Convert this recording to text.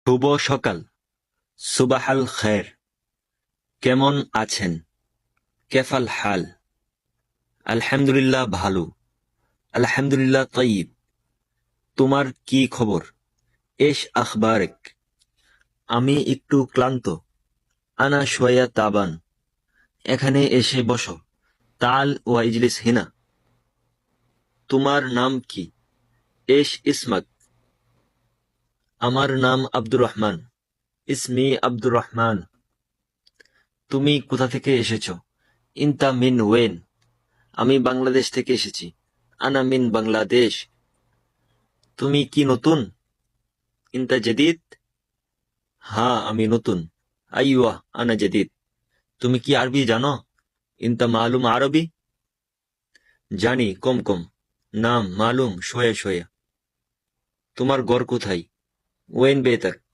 শুভ সকাল। সুবাহাল খের। কেমন আছেন? কেফাল হাল? আলহামদুলিল্লাহ ভালো। আলহামদুলিল্লাহ তয়িব। তোমার কি খবর? এশ আখবারেক। আমি একটু ক্লান্ত। আনা শোয়া তাবান। এখানে এসে বসো। তাল ওয়া ইজলিস হিনা। তোমার নাম কি? এশ ইসমাক। আমার নাম আব্দুর রহমান। ইসমি আব্দুর রহমান। তুমি কোথা থেকে এসেছো? ইনতা মিন ওয়েন? আমি বাংলাদেশ থেকে এসেছি। আনা মিন বাংলাদেশ। তুমি কি নতুন? ইনতা জদিদ? হ্যাঁ, আমি নতুন। আইওয়া আনা জদিদ। তুমি কি আরবি জানো? ইনতা মালুম আরবি? জানি কম কম। নাম মালুম শোয়া শোয়া। তোমার ঘর কোথায়? ওয়েন বেতাক।